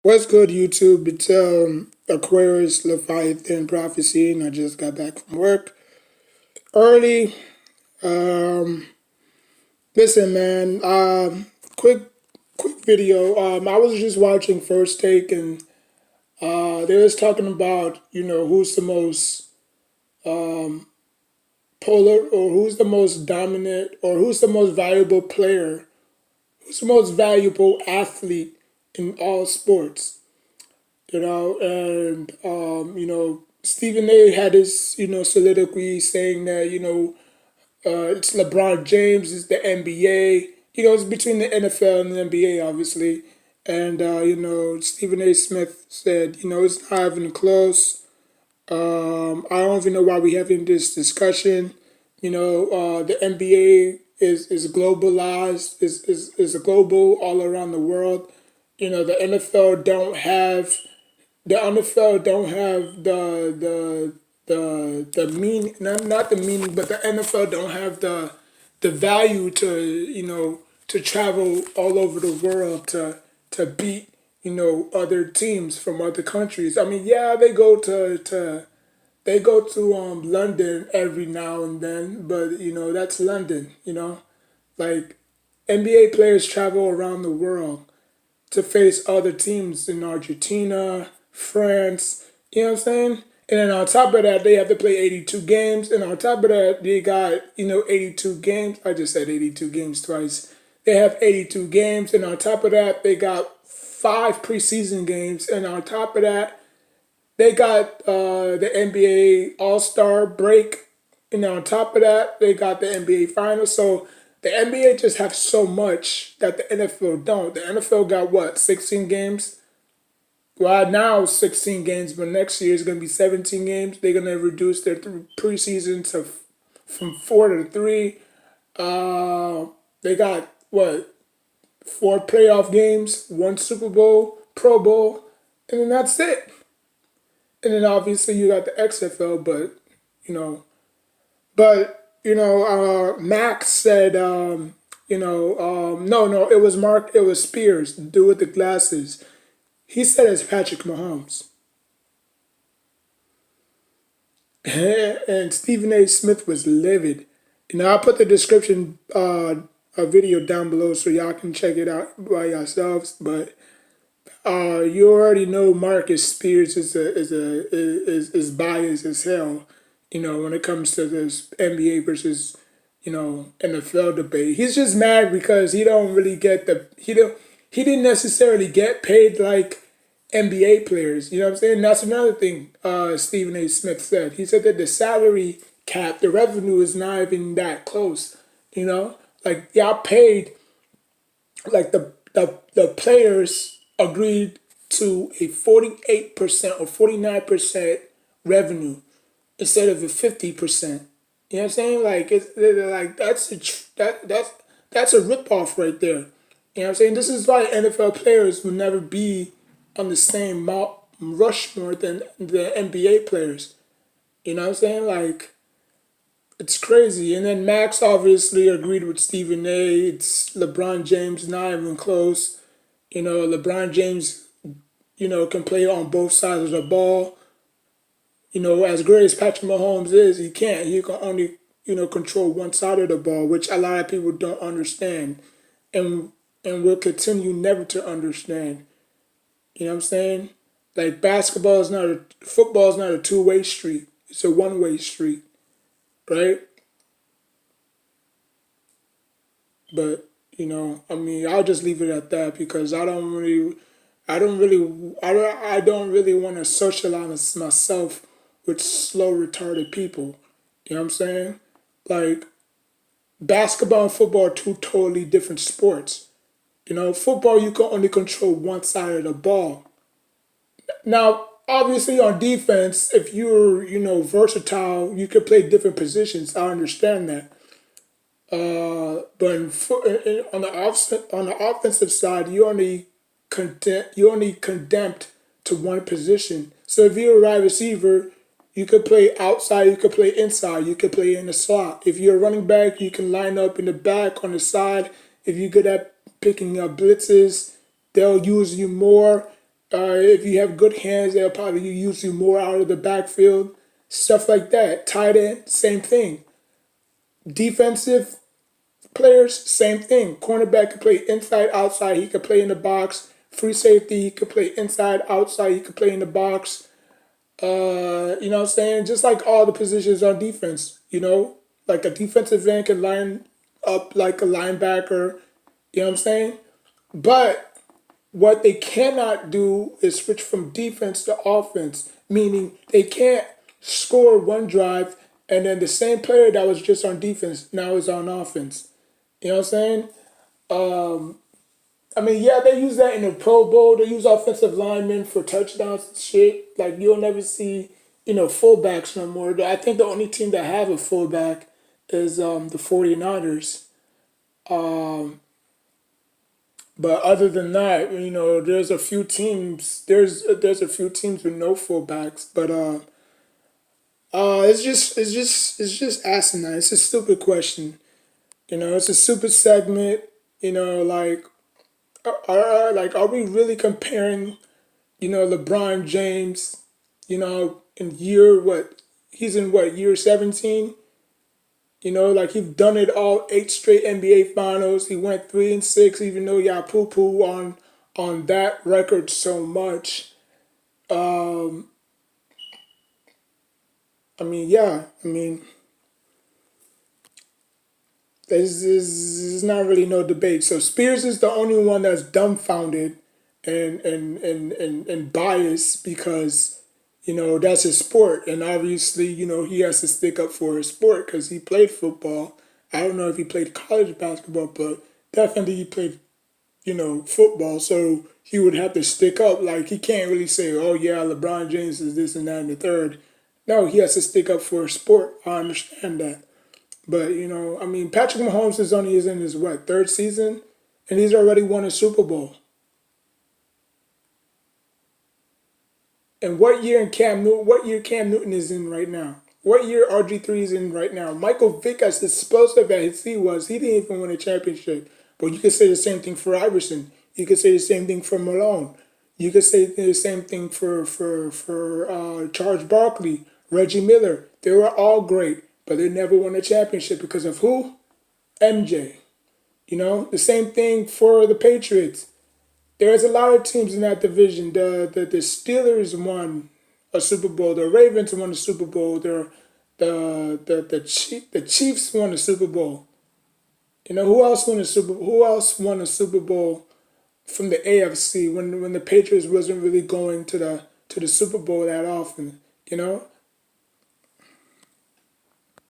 What's good, YouTube? It's Aquarius Leviathan Prophecy, and I just got back from work early. Um, Listen, man. Quick video. I was just watching First Take, and they was talking about who's the most polar, or who's the most dominant, or who's the most valuable player, who's the most valuable athlete in all sports. And Stephen A. had his soliloquy saying that it's LeBron James is the NBA. It's between the NFL and the NBA, obviously. And Stephen A. Smith said, it's not even close. I don't even know why we're having this discussion. The NBA is globalized, is global all around the world. The NFL don't have the meaning, not the meaning, but the NFL don't have the value to to travel all over the world to beat other teams from other countries. I mean, yeah, they go to London every now and then, but that's London. Like NBA players travel around the world to face other teams in Argentina, France, you know what I'm saying? And then on top of that, they have to play 82 games. And on top of that, they got, 82 games. I just said 82 games twice. They have 82 games. And on top of that, they got 5 preseason games. And on top of that, they got the NBA All Star break. And on top of that, they got the NBA Finals. So the NBA just have so much that the NFL don't. The NFL got what, 16 games? Well, now 16 games, but next year is going to be 17 games. They're going to reduce their preseason to from 4 to 3. They got what, 4 playoff games, 1 Super Bowl, Pro Bowl, and then that's it. And then obviously you got the XFL, you know, Max said, no, it was it was Spears, the dude with the glasses. He said it's Patrick Mahomes. And Stephen A. Smith was livid. I'll put the description, a video down below so y'all can check it out by yourselves. But you already know Marcus Spears is biased as hell. When it comes to this NBA versus NFL debate, he's just mad because he don't really get he didn't necessarily get paid like NBA players. You know what I'm saying? That's another thing Stephen A. Smith said. He said that the salary cap, the revenue is not even that close. Like y'all paid, like the players agreed to a 48% or 49% revenue instead of a 50%. You know what I'm saying? Like they're like that's a ripoff right there. You know what I'm saying? This is why NFL players will never be on the same Mount Rushmore than the NBA players. You know what I'm saying? Like, it's crazy. And then Max obviously agreed with Stephen A. It's LeBron James, not even close. LeBron James, can play on both sides of the ball. As great as Patrick Mahomes is, he can't. He can only, control one side of the ball, which a lot of people don't understand. And will continue never to understand. You know what I'm saying? Like football is not a two-way street. It's a one-way street, right? But I mean, I'll just leave it at that because I don't really want to socialize myself with slow, retarded people. You know what I'm saying? Like basketball and football are two totally different sports. Football you can only control one side of the ball. Now, obviously, on defense, if you're versatile, you can play different positions. I understand that. But on the offensive side, you only condemned to one position. So if you're a wide receiver, you could play outside, you could play inside, you could play in the slot. If you're a running back, you can line up in the back on the side. If you're good at picking up blitzes, they'll use you more. If you have good hands, they'll probably use you more out of the backfield. Stuff like that. Tight end, same thing. Defensive players, same thing. Cornerback could play inside, outside. He could play in the box. Free safety, he could play inside, outside. He could play in the box. You know what I'm saying? Just like all the positions on defense, like a defensive end can line up like a linebacker. You know what I'm saying? But what they cannot do is switch from defense to offense, meaning they can't score one drive and then the same player that was just on defense now is on offense. You know what I'm saying? I mean, yeah, they use that in the Pro Bowl. They use offensive linemen for touchdowns and shit. Like, you'll never see, fullbacks no more. I think the only team that have a fullback is the 49ers. But other than that, there's a few teams. There's a few teams with no fullbacks. But it's just asinine. It's a stupid question. It's a stupid segment. Like, are we really comparing, LeBron James, in year what? He's in what, year 17? Like, he's done it all, 8 straight NBA finals. He went 3-6, even though y'all poo poo on that record so much. I mean, yeah, I mean, there's not really no debate. So Spears is the only one that's dumbfounded and biased because that's his sport, and obviously he has to stick up for his sport because he played football. I don't know if he played college basketball, but definitely he played football. So he would have to stick up. Like, he can't really say, oh yeah, LeBron James is this and that and the third. No, he has to stick up for his sport. I understand that. But I mean, Patrick Mahomes is in his what, third season, and he's already won a Super Bowl. And what year Cam Newton is in right now? What year RG3 is in right now? Michael Vick, as explosive as he was, he didn't even win a championship. But you could say the same thing for Iverson. You could say the same thing for Malone. You could say the same thing for Charles Barkley, Reggie Miller. They were all great, but they never won a championship because of who? MJ. The same thing for the Patriots. There's a lot of teams in that division. The Steelers won a Super Bowl. The Ravens won a Super Bowl. The Chiefs won a Super Bowl. Who else won a Super Bowl from the AFC when the Patriots wasn't really going to the Super Bowl that often?